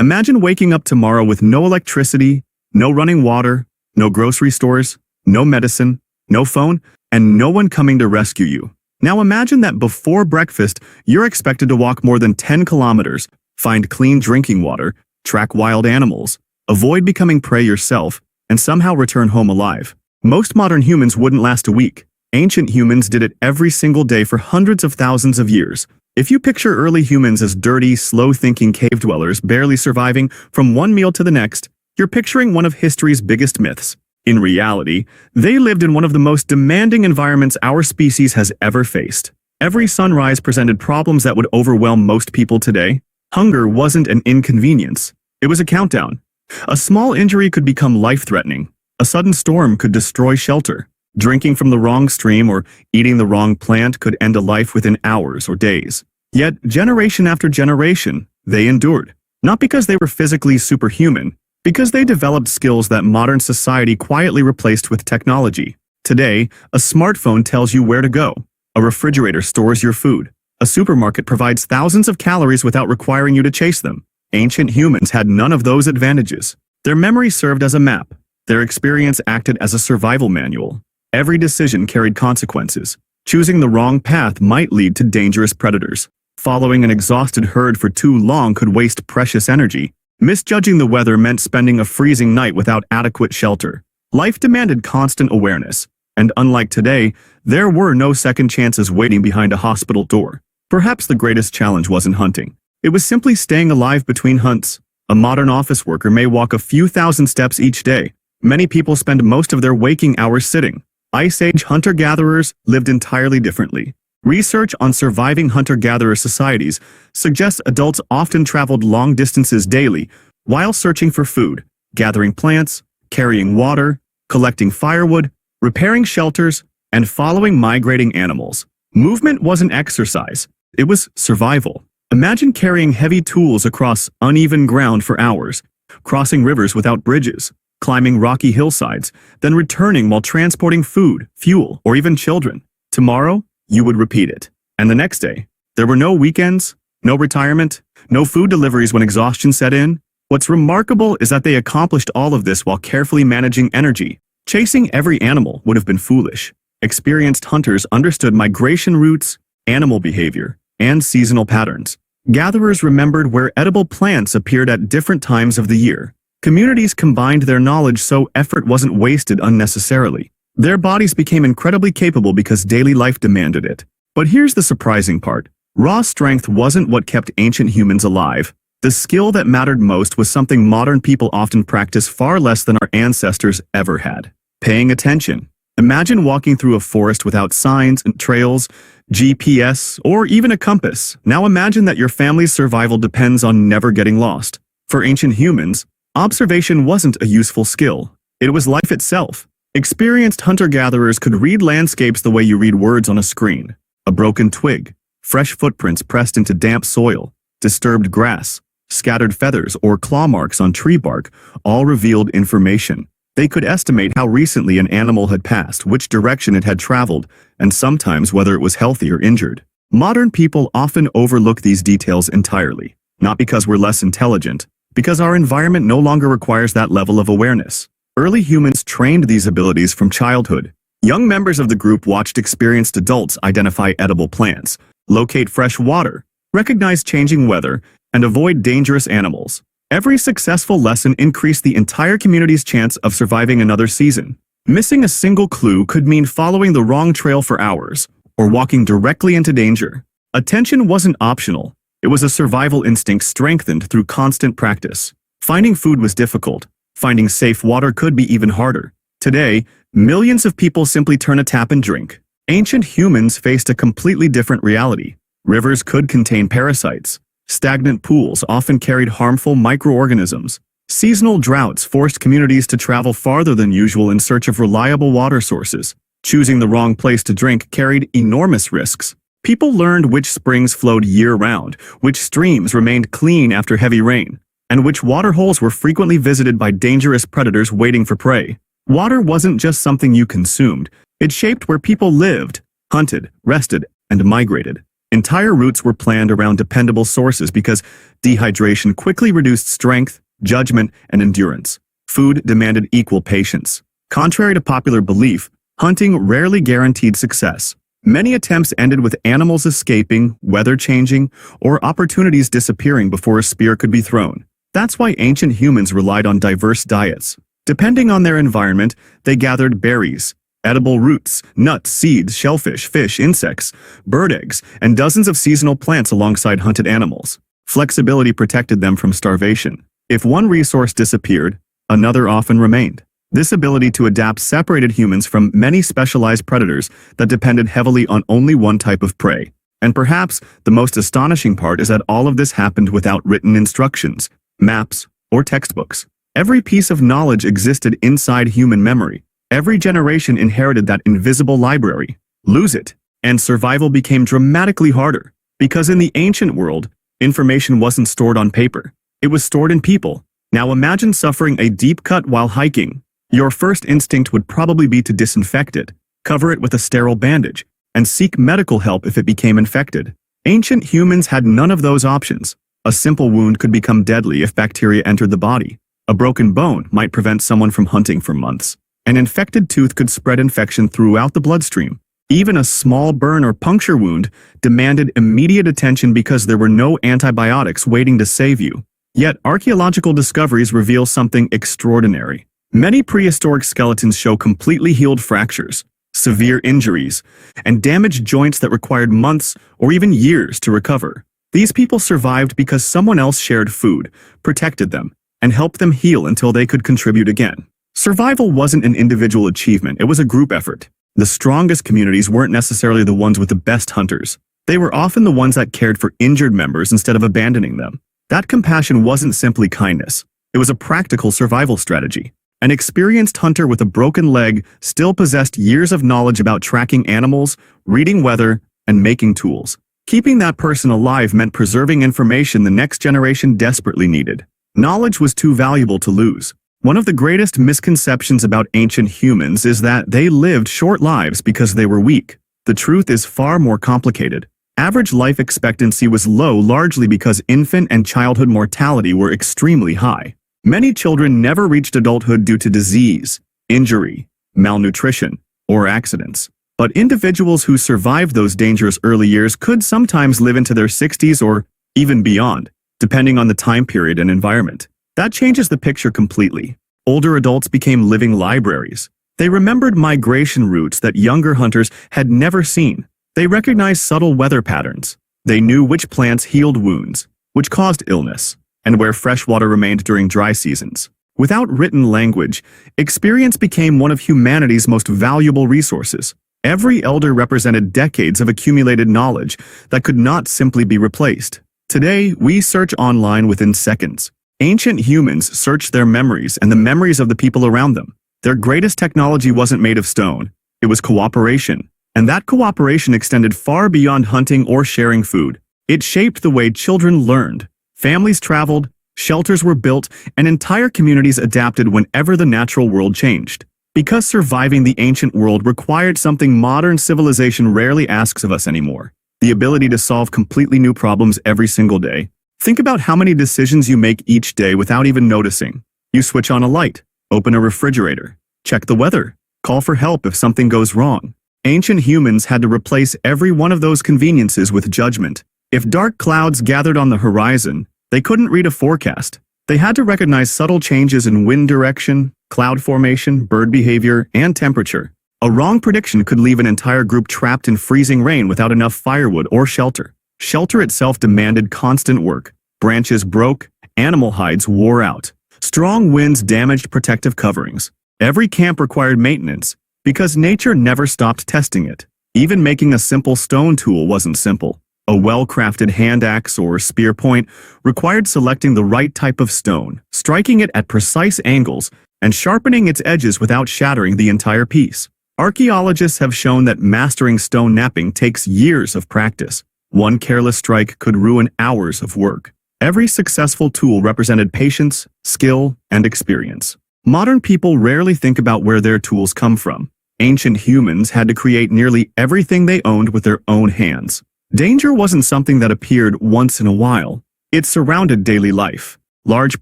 Imagine waking up tomorrow with no electricity, no running water, no grocery stores, no medicine, no phone, and no one coming to rescue you. Now imagine that before breakfast, you're expected to walk more than 10 kilometers, find clean drinking water, track wild animals, avoid becoming prey yourself, and somehow return home alive. Most modern humans wouldn't last a week. Ancient humans did it every single day for hundreds of thousands of years. If you picture early humans as dirty, slow-thinking cave dwellers barely surviving from one meal to the next, you're picturing one of history's biggest myths. In reality, they lived in one of the most demanding environments our species has ever faced. Every sunrise presented problems that would overwhelm most people today. Hunger wasn't an inconvenience. It was a countdown. A small injury could become life-threatening. A sudden storm could destroy shelter. Drinking from the wrong stream or eating the wrong plant could end a life within hours or days. Yet, generation after generation, they endured. Not because they were physically superhuman, because they developed skills that modern society quietly replaced with technology. Today, a smartphone tells you where to go. A refrigerator stores your food. A supermarket provides thousands of calories without requiring you to chase them. Ancient humans had none of those advantages. Their memory served as a map. Their experience acted as a survival manual. Every decision carried consequences. Choosing the wrong path might lead to dangerous predators. Following an exhausted herd for too long could waste precious energy. Misjudging the weather meant spending a freezing night without adequate shelter. Life demanded constant awareness. And unlike today, there were no second chances waiting behind a hospital door. Perhaps the greatest challenge wasn't hunting. It was simply staying alive between hunts. A modern office worker may walk a few thousand steps each day. Many people spend most of their waking hours sitting. Ice Age hunter-gatherers lived entirely differently. Research on surviving hunter-gatherer societies suggests adults often traveled long distances daily while searching for food, gathering plants, carrying water, collecting firewood, repairing shelters, and following migrating animals. Movement wasn't exercise, it was survival. Imagine carrying heavy tools across uneven ground for hours, crossing rivers without bridges, climbing rocky hillsides, then returning while transporting food, fuel, or even children. Tomorrow, you would repeat it. And the next day, there were no weekends, no retirement, no food deliveries when exhaustion set in. What's remarkable is that they accomplished all of this while carefully managing energy. Chasing every animal would have been foolish. Experienced hunters understood migration routes, animal behavior, and seasonal patterns. Gatherers remembered where edible plants appeared at different times of the year. Communities combined their knowledge so effort wasn't wasted unnecessarily. Their bodies became incredibly capable because daily life demanded it. But here's the surprising part. Raw strength wasn't what kept ancient humans alive. The skill that mattered most was something modern people often practice far less than our ancestors ever had. Paying attention. Imagine walking through a forest without signs and trails, GPS, or even a compass. Now imagine that your family's survival depends on never getting lost. For ancient humans, observation wasn't a useful skill. It was life itself. Experienced hunter-gatherers could read landscapes the way you read words on a screen. A broken twig, fresh footprints pressed into damp soil, disturbed grass, scattered feathers, or claw marks on tree bark all revealed information. They could estimate how recently an animal had passed, which direction it had traveled, and sometimes whether it was healthy or injured. Modern people often overlook these details entirely, not because we're less intelligent, because our environment no longer requires that level of awareness. Early humans trained these abilities from childhood. Young members of the group watched experienced adults identify edible plants, locate fresh water, recognize changing weather, and avoid dangerous animals. Every successful lesson increased the entire community's chance of surviving another season. Missing a single clue could mean following the wrong trail for hours, or walking directly into danger. Attention wasn't optional. It was a survival instinct strengthened through constant practice. Finding food was difficult. Finding safe water could be even harder. Today, millions of people simply turn a tap and drink. Ancient humans faced a completely different reality. Rivers could contain parasites. Stagnant pools often carried harmful microorganisms. Seasonal droughts forced communities to travel farther than usual in search of reliable water sources. Choosing the wrong place to drink carried enormous risks. People learned which springs flowed year-round, which streams remained clean after heavy rain, and which waterholes were frequently visited by dangerous predators waiting for prey. Water wasn't just something you consumed. It shaped where people lived, hunted, rested, and migrated. Entire routes were planned around dependable sources because dehydration quickly reduced strength, judgment, and endurance. Food demanded equal patience. Contrary to popular belief, hunting rarely guaranteed success. Many attempts ended with animals escaping, weather changing, or opportunities disappearing before a spear could be thrown. That's why ancient humans relied on diverse diets. Depending on their environment, they gathered berries, edible roots, nuts, seeds, shellfish, fish, insects, bird eggs, and dozens of seasonal plants alongside hunted animals. Flexibility protected them from starvation. If one resource disappeared, another often remained. This ability to adapt separated humans from many specialized predators that depended heavily on only one type of prey. And perhaps the most astonishing part is that all of this happened without written instructions, maps, or textbooks. Every piece of knowledge existed inside human memory. Every generation inherited that invisible library. Lose it, and survival became dramatically harder. Because in the ancient world, information wasn't stored on paper. It was stored in people. Now imagine suffering a deep cut while hiking. Your first instinct would probably be to disinfect it, cover it with a sterile bandage, and seek medical help if it became infected. Ancient humans had none of those options. A simple wound could become deadly if bacteria entered the body. A broken bone might prevent someone from hunting for months. An infected tooth could spread infection throughout the bloodstream. Even a small burn or puncture wound demanded immediate attention because there were no antibiotics waiting to save you. Yet archaeological discoveries reveal something extraordinary. Many prehistoric skeletons show completely healed fractures, severe injuries, and damaged joints that required months or even years to recover. These people survived because someone else shared food, protected them, and helped them heal until they could contribute again. Survival wasn't an individual achievement, it was a group effort. The strongest communities weren't necessarily the ones with the best hunters. They were often the ones that cared for injured members instead of abandoning them. That compassion wasn't simply kindness. It was a practical survival strategy. An experienced hunter with a broken leg still possessed years of knowledge about tracking animals, reading weather, and making tools. Keeping that person alive meant preserving information the next generation desperately needed. Knowledge was too valuable to lose. One of the greatest misconceptions about ancient humans is that they lived short lives because they were weak. The truth is far more complicated. Average life expectancy was low largely because infant and childhood mortality were extremely high. Many children never reached adulthood due to disease, injury, malnutrition, or accidents. But individuals who survived those dangerous early years could sometimes live into their 60s or even beyond, depending on the time period and environment. That changes the picture completely. Older adults became living libraries. They remembered migration routes that younger hunters had never seen. They recognized subtle weather patterns. They knew which plants healed wounds, which caused illness, and where fresh water remained during dry seasons. Without written language, experience became one of humanity's most valuable resources. Every elder represented decades of accumulated knowledge that could not simply be replaced. Today, we search online within seconds. Ancient humans searched their memories and the memories of the people around them. Their greatest technology wasn't made of stone. It was cooperation. And that cooperation extended far beyond hunting or sharing food. It shaped the way children learned. Families traveled, shelters were built, and entire communities adapted whenever the natural world changed. Because surviving the ancient world required something modern civilization rarely asks of us anymore: the ability to solve completely new problems every single day. Think about how many decisions you make each day without even noticing. You switch on a light, open a refrigerator, check the weather, call for help if something goes wrong. Ancient humans had to replace every one of those conveniences with judgment. If dark clouds gathered on the horizon, they couldn't read a forecast. They had to recognize subtle changes in wind direction, cloud formation, bird behavior, and temperature. A wrong prediction could leave an entire group trapped in freezing rain without enough firewood or shelter. Shelter itself demanded constant work. Branches broke, animal hides wore out. Strong winds damaged protective coverings. Every camp required maintenance, because nature never stopped testing it. Even making a simple stone tool wasn't simple. A well-crafted hand axe or spear point required selecting the right type of stone, striking it at precise angles, and sharpening its edges without shattering the entire piece. Archaeologists have shown that mastering stone knapping takes years of practice. One careless strike could ruin hours of work. Every successful tool represented patience, skill, and experience. Modern people rarely think about where their tools come from. Ancient humans had to create nearly everything they owned with their own hands. Danger wasn't something that appeared once in a while. It surrounded daily life. Large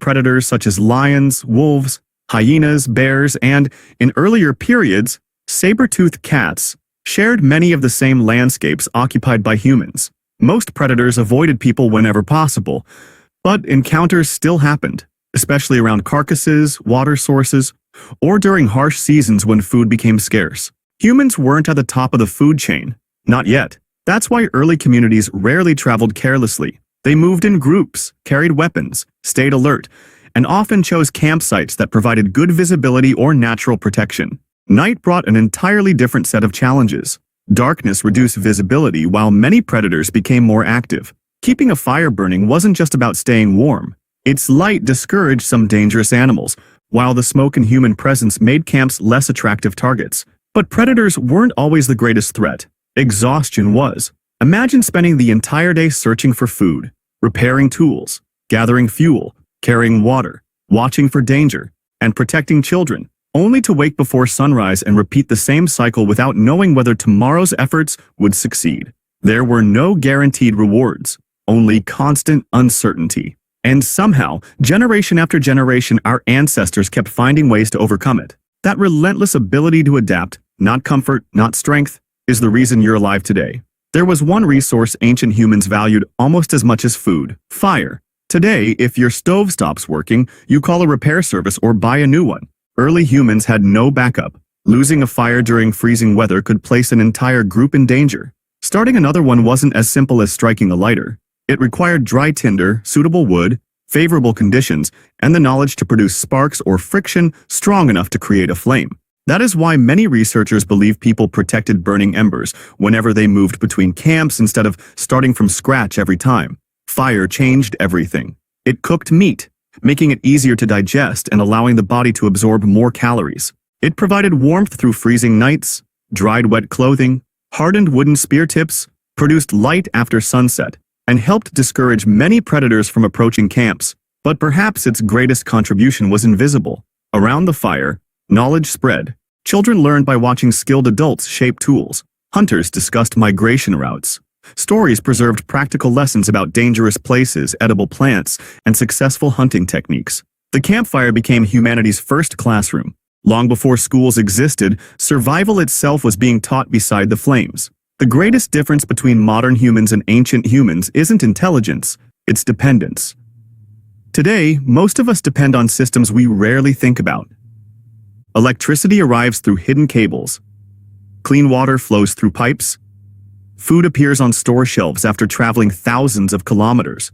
predators such as lions, wolves, hyenas, bears, and, in earlier periods, saber-toothed cats shared many of the same landscapes occupied by humans. Most predators avoided people whenever possible, but encounters still happened, especially around carcasses, water sources, or during harsh seasons when food became scarce. Humans weren't at the top of the food chain. Not yet. That's why early communities rarely traveled carelessly. They moved in groups, carried weapons, stayed alert, and often chose campsites that provided good visibility or natural protection. Night brought an entirely different set of challenges. Darkness reduced visibility while many predators became more active. Keeping a fire burning wasn't just about staying warm. Its light discouraged some dangerous animals, while the smoke and human presence made camps less attractive targets. But predators weren't always the greatest threat. Exhaustion was. Imagine spending the entire day searching for food, repairing tools, gathering fuel, carrying water, watching for danger, and protecting children, only to wake before sunrise and repeat the same cycle without knowing whether tomorrow's efforts would succeed. There were no guaranteed rewards, only constant uncertainty. And somehow, generation after generation, our ancestors kept finding ways to overcome it. That relentless ability to adapt, not comfort, not strength, is the reason you're alive today. There was one resource ancient humans valued almost as much as food: fire. Today, if your stove stops working, you call a repair service or buy a new one. Early humans had no backup. Losing a fire during freezing weather could place an entire group in danger. Starting another one wasn't as simple as striking a lighter. It required dry tinder, suitable wood, favorable conditions, and the knowledge to produce sparks or friction strong enough to create a flame. That is why many researchers believe people protected burning embers whenever they moved between camps instead of starting from scratch every time. Fire changed everything. It cooked meat, making it easier to digest and allowing the body to absorb more calories. It provided warmth through freezing nights, dried wet clothing, hardened wooden spear tips, produced light after sunset, and helped discourage many predators from approaching camps. But perhaps its greatest contribution was invisible. Around the fire, knowledge spread. Children learned by watching skilled adults shape tools. Hunters discussed migration routes. Stories preserved practical lessons about dangerous places, edible plants, and successful hunting techniques. The campfire became humanity's first classroom. Long before schools existed, survival itself was being taught beside the flames. The greatest difference between modern humans and ancient humans isn't intelligence, it's dependence. Today, most of us depend on systems we rarely think about. Electricity arrives through hidden cables. Clean water flows through pipes. Food appears on store shelves after traveling thousands of kilometers.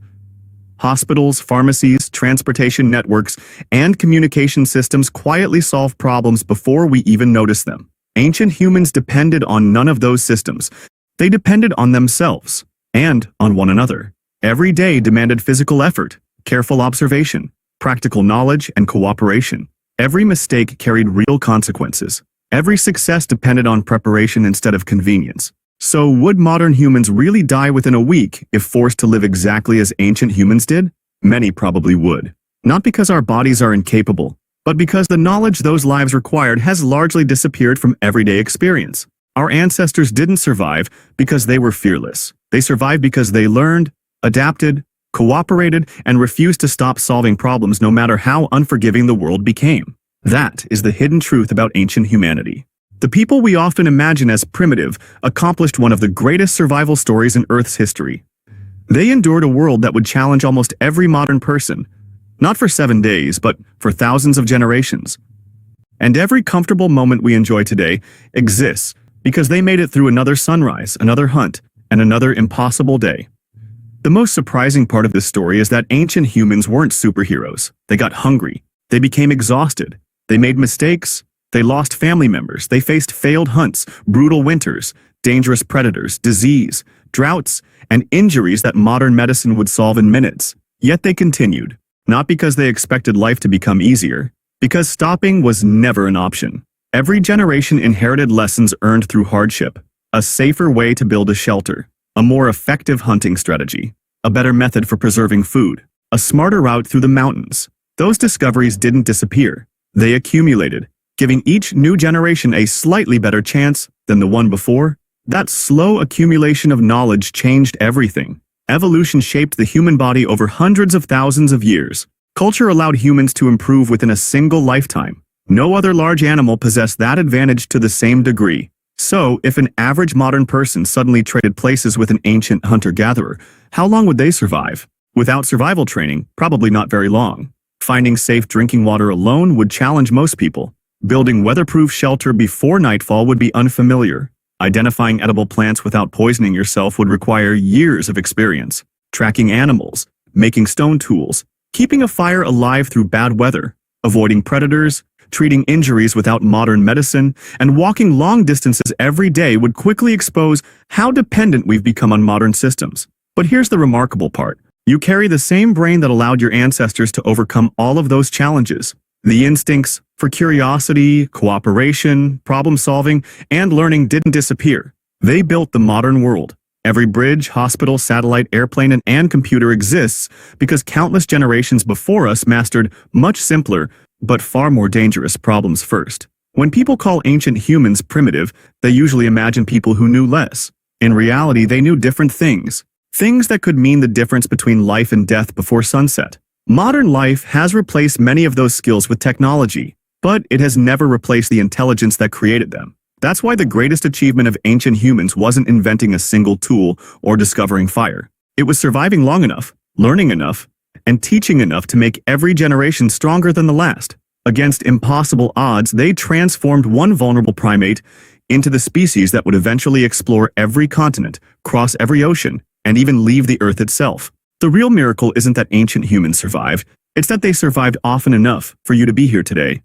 Hospitals, pharmacies, transportation networks, and communication systems quietly solve problems before we even notice them. Ancient humans depended on none of those systems. They depended on themselves and on one another. Every day demanded physical effort, careful observation, practical knowledge, and cooperation. Every mistake carried real consequences. Every success depended on preparation instead of convenience. So would modern humans really die within a week if forced to live exactly as ancient humans did? Many probably would. Not because our bodies are incapable, but because the knowledge those lives required has largely disappeared from everyday experience. Our ancestors didn't survive because they were fearless. They survived because they learned, adapted, cooperated, and refused to stop solving problems no matter how unforgiving the world became. That is the hidden truth about ancient humanity. The people we often imagine as primitive accomplished one of the greatest survival stories in Earth's history. They endured a world that would challenge almost every modern person, not for 7 days, but for thousands of generations. And every comfortable moment we enjoy today exists because they made it through another sunrise, another hunt, and another impossible day. The most surprising part of this story is that ancient humans weren't superheroes. They got hungry. They became exhausted. They made mistakes. They lost family members. They faced failed hunts, brutal winters, dangerous predators, disease, droughts, and injuries that modern medicine would solve in minutes. Yet they continued, not because they expected life to become easier, because stopping was never an option. Every generation inherited lessons earned through hardship, a safer way to build a shelter, a more effective hunting strategy, a better method for preserving food, a smarter route through the mountains. Those discoveries didn't disappear. They accumulated, giving each new generation a slightly better chance than the one before. That slow accumulation of knowledge changed everything. Evolution shaped the human body over hundreds of thousands of years. Culture allowed humans to improve within a single lifetime. No other large animal possessed that advantage to the same degree. So, if an average modern person suddenly traded places with an ancient hunter-gatherer, how long would they survive? Without survival training, probably not very long. Finding safe drinking water alone would challenge most people. Building weatherproof shelter before nightfall would be unfamiliar. Identifying edible plants without poisoning yourself would require years of experience. Tracking animals, making stone tools, keeping a fire alive through bad weather, avoiding predators, treating injuries without modern medicine, and walking long distances every day would quickly expose how dependent we've become on modern systems. But here's the remarkable part. You carry the same brain that allowed your ancestors to overcome all of those challenges. The instincts for curiosity, cooperation, problem-solving, and learning didn't disappear. They built the modern world. Every bridge, hospital, satellite, airplane, and computer exists because countless generations before us mastered much simpler, but far more dangerous problems first. When people call ancient humans primitive, they usually imagine people who knew less. In reality, they knew different things. Things that could mean the difference between life and death before sunset. Modern life has replaced many of those skills with technology, but it has never replaced the intelligence that created them. That's why the greatest achievement of ancient humans wasn't inventing a single tool or discovering fire. It was surviving long enough, learning enough, and teaching enough to make every generation stronger than the last. Against impossible odds, they transformed one vulnerable primate into the species that would eventually explore every continent, cross every ocean, and even leave the Earth itself. The real miracle isn't that ancient humans survived, it's that they survived often enough for you to be here today.